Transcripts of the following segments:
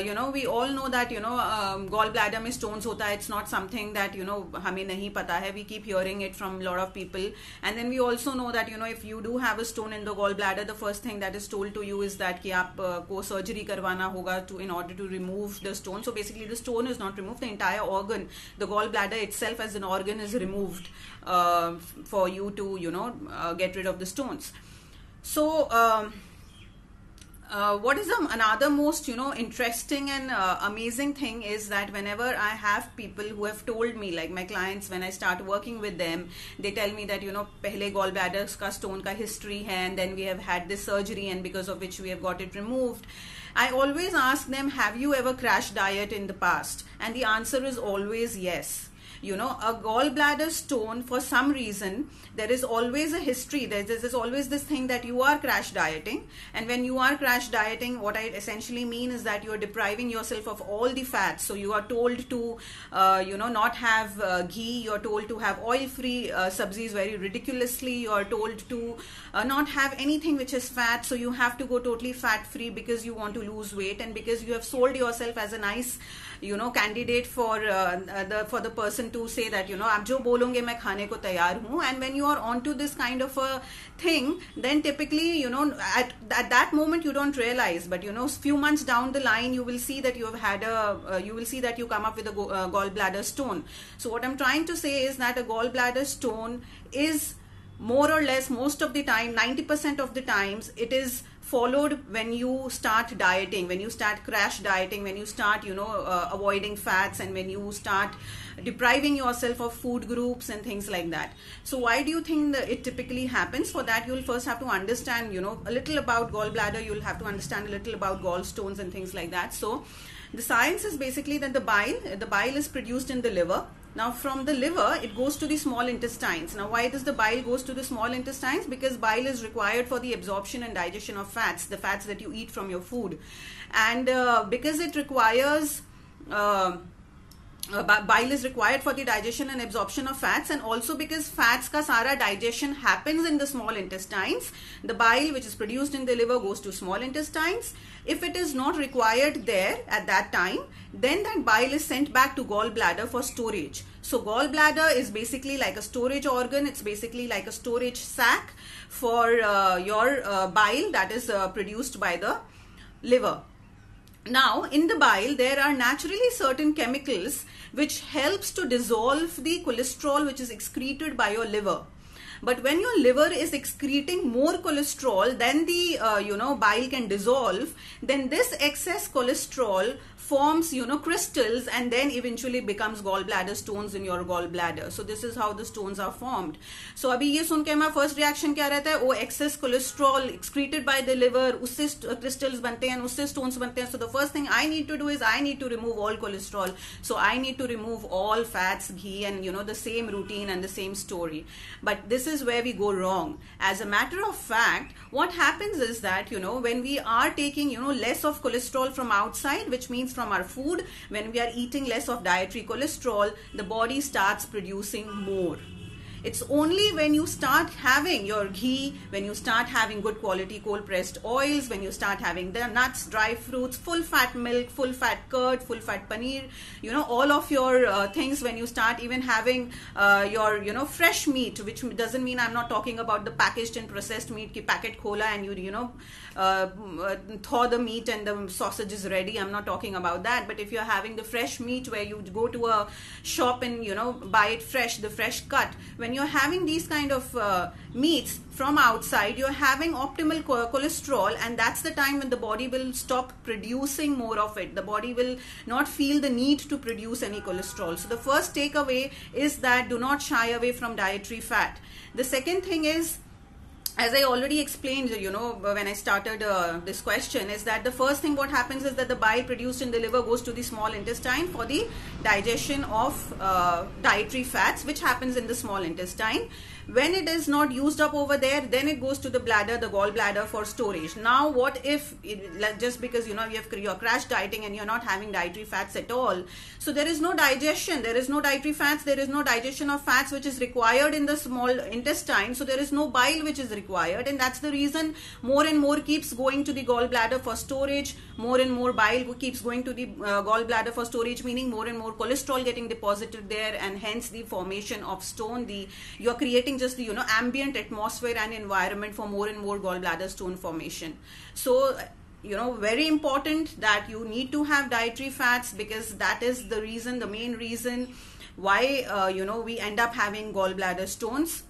We all know that gallbladder में stones होता है. It's not something that हमें नहीं पता है. We keep hearing it from a lot of people, and then we also know that if you do have a stone in the gallbladder, the first thing that is told to you is that कि आपको surgery करवाना होगा in order to remove the stone. So basically the stone is not removed, the entire organ, the gallbladder itself as an organ is removed for you to get rid of the stones. So what is another most interesting and amazing thing is that whenever I have people who have told me, like my clients, when I start working with them, they tell me that pehle gallbladder ka stone ka history hai, and then we have had this surgery and because of which we have got it removed. I always ask them, have you ever crashed diet in the past? And the answer is always yes. A gallbladder stone, for some reason, there is always a history. There's always this thing that you are crash dieting. And when you are crash dieting, what I essentially mean is that you are depriving yourself of all the fats. So you are told to, not have ghee. You are told to have oil-free sabzis very ridiculously. You are told to not have anything which is fat. So you have to go totally fat-free because you want to lose weight and because you have sold yourself as a nice candidate for the person to say that आप जो बोलोगे मैं खाने को तैयार हूँ. And when you are onto this kind of a thing, then typically at that moment you don't realize, but few months down the line you will see that you have had you will see that you come up with a gallbladder stone. So what I'm trying to say is that a gallbladder stone is more or less, most of the time, 90% of the times, it is followed when you start dieting, when you start crash dieting, when you start avoiding fats, and when you start depriving yourself of food groups and things like that. So why do you think that it typically happens? For that, you'll first have to understand a little about gallbladder. You'll have to understand a little about gallstones and things like that. So the science is basically that the bile is produced in the liver. Now from the liver, it goes to the small intestines. Now why does the bile goes to the small intestines? Because bile is required for the absorption and digestion of fats, the fats that you eat from your food. And because it requires bile is required for the digestion and absorption of fats, and also because fats ka sara digestion happens in the small intestines, the bile which is produced in the liver goes to small intestines. If it is not required there at that time, then that bile is sent back to gallbladder for storage. So gallbladder is basically like a storage organ. It's basically like a storage sac for your bile that is produced by the liver. Now, in the bile, there are naturally certain chemicals which helps to dissolve the cholesterol which is excreted by your liver. But when your liver is excreting more cholesterol than the bile can dissolve, then this excess cholesterol forms crystals and then eventually becomes gallbladder stones in your gallbladder. So this is how the stones are formed. So अभी ये सुन के हमारा first reaction क्या रहता है? वो excess cholesterol excreted by the liver, उससे crystals बनते हैं, उससे stones बनते हैं. So the first thing I need to do is I need to remove all cholesterol. So I need to remove all fats, ghee, and the same routine and the same story. But this is where we go wrong. As a matter of fact, what happens is that when we are taking less of cholesterol from outside, which means from our food, when we are eating less of dietary cholesterol, the body starts producing more. It's only when you start having your ghee, when you start having good quality cold pressed oils, when you start having the nuts, dry fruits, full fat milk, full fat curd, full fat paneer, all of your things, when you start even having your fresh meat, which doesn't mean I'm not talking about the packaged and processed meat ki packet khola and you thaw the meat and the sausage is ready. I'm not talking about that. But if you're having the fresh meat where you go to a shop and buy it fresh, the fresh cut, when you're having these kind of meats from outside, you're having optimal cholesterol, and that's the time when the body will stop producing more of it. The body will not feel the need to produce any cholesterol. So the first takeaway is that do not shy away from dietary fat. The second thing is, as I already explained, when I started this question, is that the first thing what happens is that the bile produced in the liver goes to the small intestine for the digestion of dietary fats, which happens in the small intestine. When it is not used up over there, then it goes to the bladder, the gallbladder, for storage. Now, what if, just because you're crash dieting and you're not having dietary fats at all, so there is no digestion, there is no dietary fats, there is no digestion of fats which is required in the small intestine, so there is no bile which is required. required, and that's the reason more and more keeps going to the gallbladder for storage. More and more bile keeps going to the gallbladder for storage, meaning more and more cholesterol getting deposited there, and hence the formation of stone. You're creating just the ambient atmosphere and environment for more and more gallbladder stone formation. So very important that you need to have dietary fats, because that is the main reason why we end up having gallbladder stones.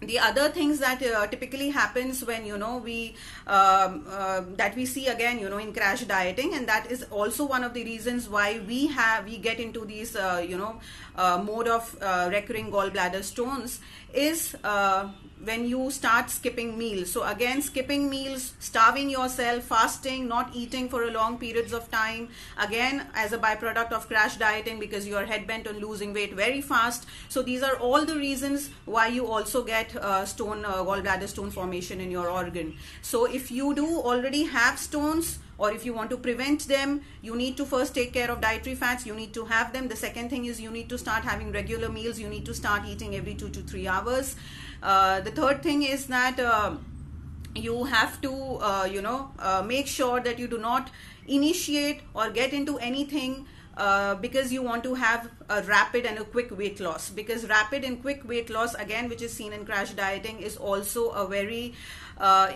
The other things that typically happens when we that we see again in crash dieting, and that is also one of the reasons why we get into these mode of recurring gallbladder stones, is when you start skipping meals. So again, skipping meals, starving yourself, fasting, not eating for a long periods of time, again as a byproduct of crash dieting, because you are head-bent on losing weight very fast. So these are all the reasons why you also get gallbladder stone formation in your organ. So if you do already have stones, or if you want to prevent them, you need to first take care of dietary fats. You need to have them. The second thing is you need to start having regular meals. You need to start eating every 2 to 3 hours. The third thing is that you have to make sure that you do not initiate or get into anything because you want to have a rapid and a quick weight loss, because rapid and quick weight loss, again, which is seen in crash dieting, is also a very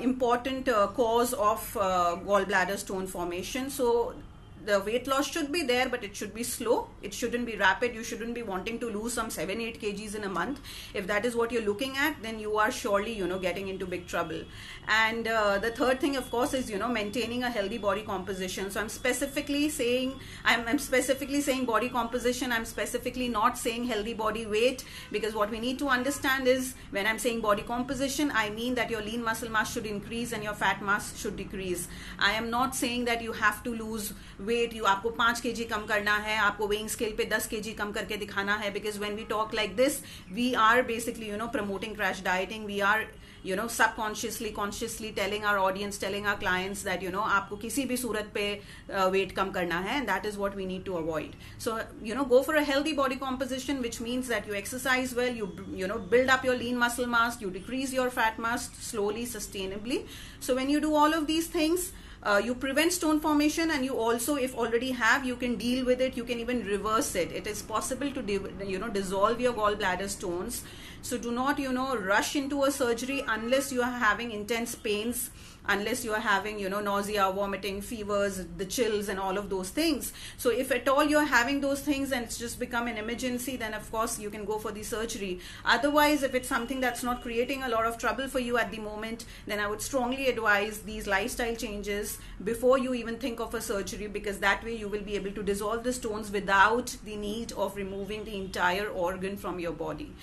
important cause of gallbladder stone formation. So the weight loss should be there, but it should be slow. It shouldn't be rapid. You shouldn't be wanting to lose some 7-8 kgs in a month. If that is what you're looking at, then you are surely getting into big trouble. And the third thing, of course, is maintaining a healthy body composition. So I'm specifically saying body composition. I'm specifically not saying healthy body weight, because what we need to understand is, when I'm saying body composition, I mean that your lean muscle mass should increase and your fat mass should decrease. I am not saying that you have to lose weight. You आपको 5 kg कम करना है, आपको weighing scale पे 10 kg कम करके दिखाना है, because when we talk like this, we are basically promoting crash dieting. We are subconsciously, consciously telling our audience, telling our clients that आपको किसी भी सूरत पे weight कम करना है, and that is what we need to avoid. So go for a healthy body composition, which means that you exercise well, you build up your lean muscle mass, you decrease your fat mass slowly, sustainably. So when you do all of these things, you prevent stone formation, and you also, if already have, you can deal with it. You can even reverse it. It is possible to dissolve your gallbladder stones. So do not rush into a surgery unless you are having intense pains, unless you are having nausea, vomiting, fevers, the chills, and all of those things. So if at all you're having those things and it's just become an emergency, then of course you can go for the surgery. Otherwise, if it's something that's not creating a lot of trouble for you at the moment, then I would strongly advise these lifestyle changes before you even think of a surgery, because that way you will be able to dissolve the stones without the need of removing the entire organ from your body.